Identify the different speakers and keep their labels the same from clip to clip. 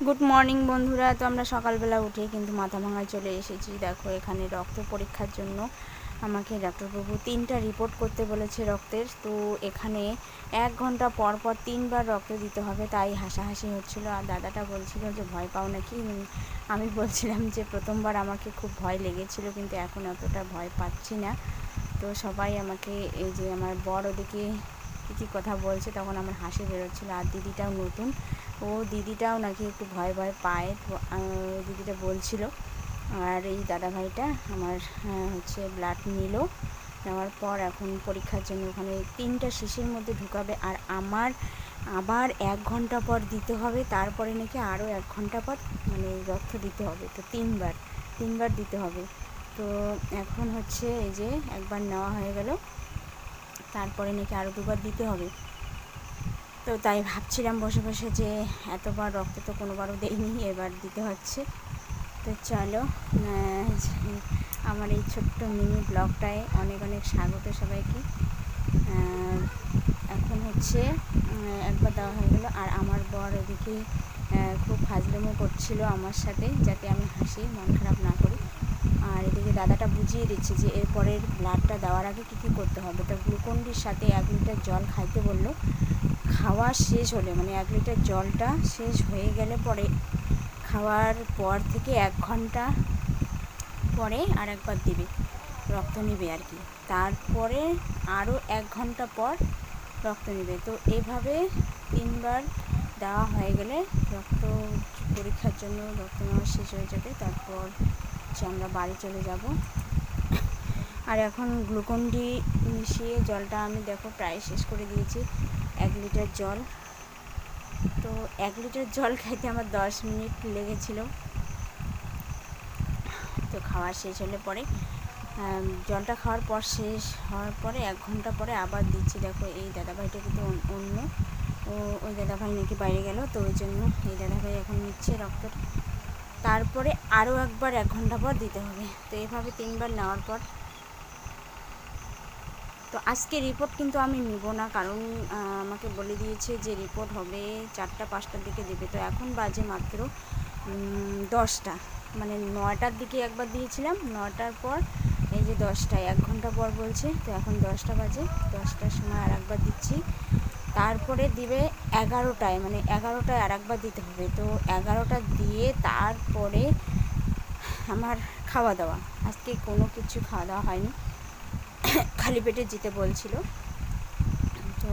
Speaker 1: Good morning বন্ধুরা। তো আমরা সকালবেলা উঠে কিন্তু মাথা ভাঙায় চলে এসেছি। দেখো এখানে রক্ত পরীক্ষার জন্য আমাকে ডাক্তারবাবু 3টা রিপোর্ট করতে বলেছে রক্তের। তো এখানে 1 ঘন্টা পর পর 3বার রক্ত দিতে হবে, তাই হাসাহাসি হচ্ছিল। আর দাদাটা বলছিল যে ভয় পাও নাকি। আমি বলছিলাম যে প্রথমবার আমাকে খুব ভয় লেগেছিল, কিন্তু এখন অতটা ভয় পাচ্ছি না। তো সবাই আমাকে, এই যে আমার বর ওদিকে কী কথা বলছে, তখন আমার হাসি বেরোচ্ছিলো। আর দিদিটাও নতুন, দিদিটাও নাকি একটু ভয় ভয় পায়, তো দিদিটা বলছিল। আর এই দাদাভাইটা আমার ব্লাড নিল, নেওয়ার পর এখন পরীক্ষার জন্য ওখানে 3টা শিশির মধ্যে ঢুকাবে। আর আমার আবার 1 ঘন্টা পর দিতে হবে, তারপরে নাকি আরও 1 ঘন্টা পর রক্ত দিতে হবে। তো তিনবার দিতে হবে। তো এখন এই যে একবার নেওয়া হয়ে গেল, তারপরে নাকি আরও 2বার দিতে হবে। তো তাই ভাবছিলাম বসে বসে যে এতবার রক্ত তো কোনোবারও দেইনি, এবার দিতে হচ্ছে। তো চলো, আমার এই ছোট্ট মিনি ব্লগটায় অনেক অনেক স্বাগত সবাইকে। এখন একবার দেওয়া হয়ে গেল। আর আমার বর ওদিকে খুব ফাজলামো করছিল আমার সাথে, যাতে আমি হাসি, মন খারাপ না করি। আর এদিকে দাদাটা বুঝিয়ে দিচ্ছে যে এরপরের ব্লাডটা দেওয়ার আগে কী কী করতে হবে। তো গ্লুকন-ডির সাথে 1 লিটার জল খাইতে বললো। খাওয়া শেষ হলে 1 লিটার জলটা শেষ হয়ে গেলে পরে, খাওয়ার পর থেকে 1 ঘন্টা পরে আর একবার দেবে, রক্ত নেবে আর কি। তারপরে আরও 1 ঘন্টা পর রক্ত নেবে। তো এভাবে 3বার দেওয়া হয়ে গেলে রক্ত পরীক্ষার জন্য রক্ত নেওয়া শেষ হয়ে যাবে। তারপর আমরা বাড়ি চলে যাব। আর এখন গ্লুকন-ডি মিশিয়ে জলটা আমি দেখো প্রায় শেষ করে দিয়েছি, 1 লিটার জল। তো 1 লিটার জল খাইতে আমার 10 মিনিট লেগেছিল। তো খাওয়া শেষ হলে পরে, জলটা খাওয়ার পর শেষ হওয়ার পরে 1 ঘন্টা পরে আবার দিচ্ছি। দেখো এই দাদাভাইটা কিন্তু অন্য, ওই দাদাভাই নাকি বাইরে গেল, তো ওই জন্য এই দাদাভাই এখন নিচ্ছে রক্ত। তারপরে আরও একবার 1 ঘন্টা পর দিতে হবে। তো এভাবে 3বার নেওয়ার পর, তো আজকে রিপোর্ট কিন্তু আমি নিব না, কারণ আমাকে বলে দিয়েছে যে রিপোর্ট হবে 4টা-5টার দিকে দেবে। তো এখন বাজে মাত্র 10টা, 9টার দিকে একবার দিয়েছিলাম, 9টার পর এই যে 10টায় 1 ঘন্টা পর বলছে। তো এখন 10টা বাজে, 10টার সময় আর একবার দিচ্ছি। তারপরে দিবে 11টায়, 11টায় আর একবার দিতে হবে। তো 11টা দিয়ে তারপরে আমার খাওয়া দাওয়া, আজকে কোনো কিছু খাওয়া দাওয়া হয়নি, খালি পেটে যেতে বলছিল। তো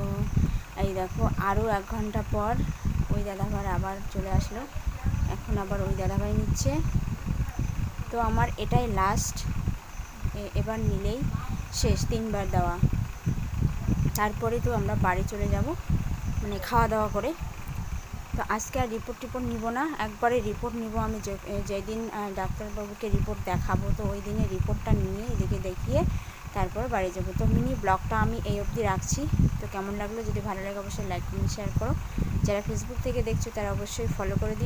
Speaker 1: এই দেখো আরও 1 ঘন্টা পর ওই দাদাভাই আবার চলে আসলো, এখন আবার ওই দাদাভাই নিচ্ছে। তো আমার এটাই লাস্ট, এবার নিলেই শেষ 3বার দেওয়া। তারপরে তো আমরা বাড়ি চলে যাব, খাওয়া দাওয়া করে। তো আজকে আর রিপোর্ট নিব না, একবারে রিপোর্ট নিব আমি যেদিন ডাক্তারবাবুকে রিপোর্ট দেখাবো। তো ওই দিনে রিপোর্টটা নিয়ে এদিকে দেখিয়ে তারপর বাড়ি যাব। তো মিনি ব্লগটা আমি এই অবধি রাখছি। তো কেমন লাগলো, যদি ভালো লাগে অবশ্যই লাইক কমেন্ট শেয়ার করো। যারা ফেসবুক থেকে দেখছো তারা অবশ্যই ফলো করে দিও।